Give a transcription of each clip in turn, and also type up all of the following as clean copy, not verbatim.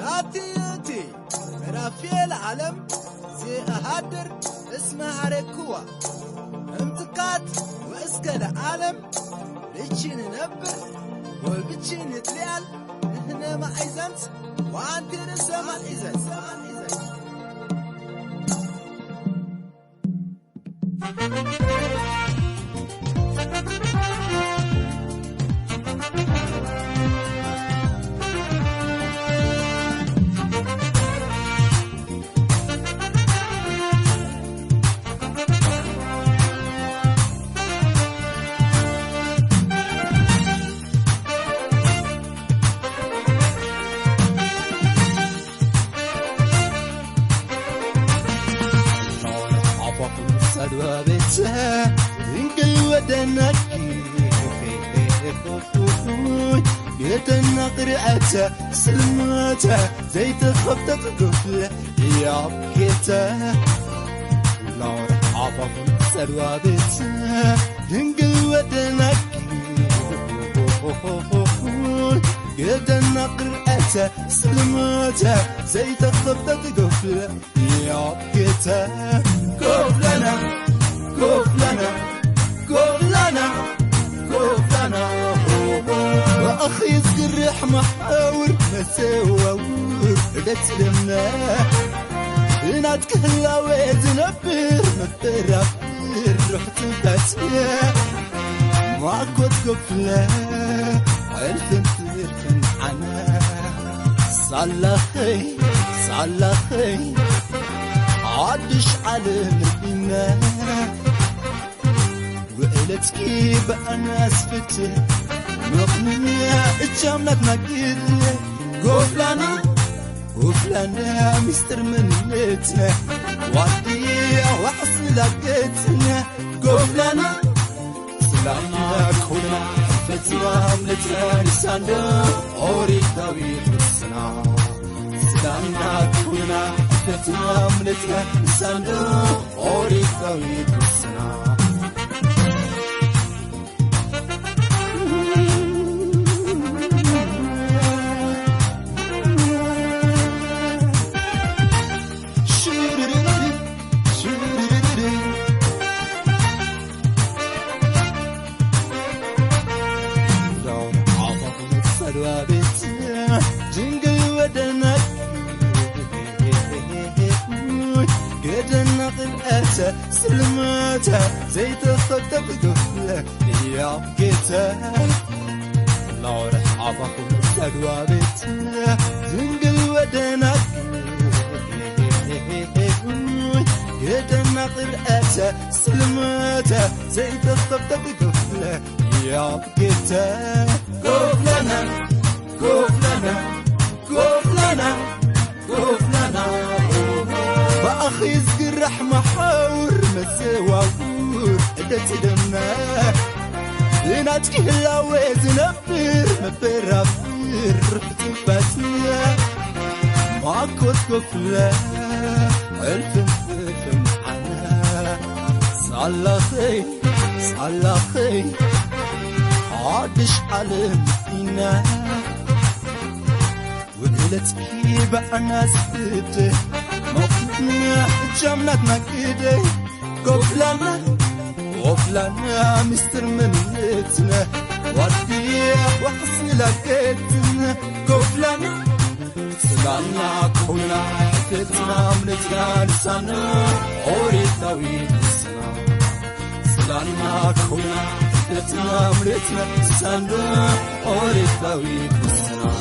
هاتي رافيل العالم زي أهدر اسمها ركوة امتقات واسكال عالم ليتشين نبر وبتشين تليال هنا ما عايزنت وانت نسا ما عايزنت انقل ودنك يتنا قرعته سلمته زي تخبطت قفله يا بكيته لو عفاف سروابته انقل ودنك يتنا قرعته سلمته زي تخبطت قفله يا بكيته قفلنا كفلنا كفلنا كفلنا وأخي يسقرح محاور مساور بتلمنا ناتك هلا ويتنبر مفرق رحت باتيا ما كنت كفلة عرفت عنا صلخي صلخي عادش على مدينة وقلتكي بقى ناس فتح مقنية اتشاملك نقيد قفلنا قفلنا مستر منتنا وعدية وحصل لقيتنا قفلنا سلامنا كلنا فتنا ملتنا لسانا أوريك داويت بالسنا سلامنا كلنا فتنا ملتنا لسانا أوريك داويت بالسنا سلمته زي تخطط قفله يا بكيته لو رح عفاكم سدوابته زنقل ودنك يدنا قرأته سلمته زي تخطط قفله يا بكيته قفلنا قفلنا قفلنا قفلنا بأخي يسقرح محاور مسواور ادت دمنا لناتك هلا ويزنفر مفرافير رحت باتنا ما كنت كفلة عرفت معنا صلخي صلخي عادش على مدينة وقلتكي بقى ناس فتح مقنع جملت مكيدي قفلنا قفلنا مستر منتنا وديع وحصل لقيتنا قفلنا سلامنا كلنا فتنا منتنا لسانا أوريد طويل السنا سلامنا كلنا فتنا منتنا لسانا أوريد طويل السنا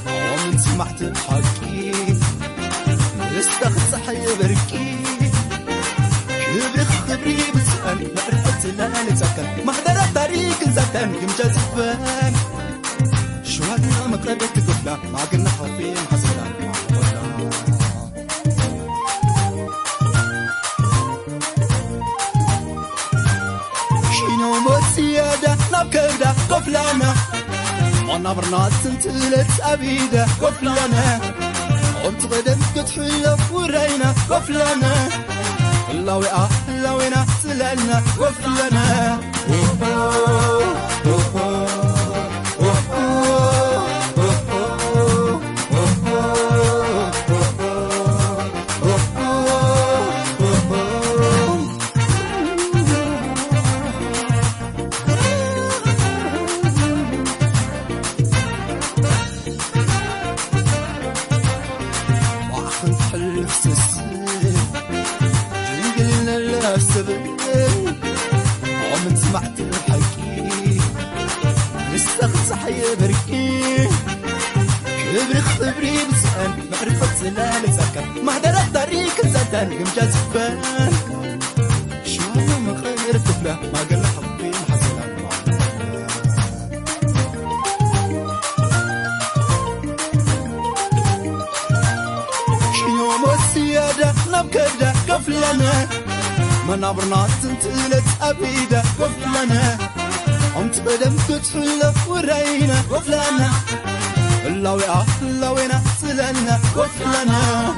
ومن سمعت الحكي استخص حيبركي كبري خبري بسأل معرفت لاني سكن محضر الطريق زتن كم جازفان شو هذا مقربة تقفلا ما قلنا حرفين حسنا شينو موت زيادة نبكردا قفلانا ما نبرنا تنتلت أبيدا قفلنا قمت قدم كتحلف ورينا قفلنا اللوئة اللوينا سلالنا قفلنا ومن سمعت الحكي نستغل صحي بركي كبري خبري بسأل معرفة زلال سكن مهدر الطريق زدان يمجاز فان شو من خير طفلة ما قال حبي محزنة شيوم السيادة نبكدة قفلنا ما نبرنا تنتلت أبيدا قفلنا قمت بدم تتحلف ورينا قفلنا اللوئة اللوينا سلنا قفلنا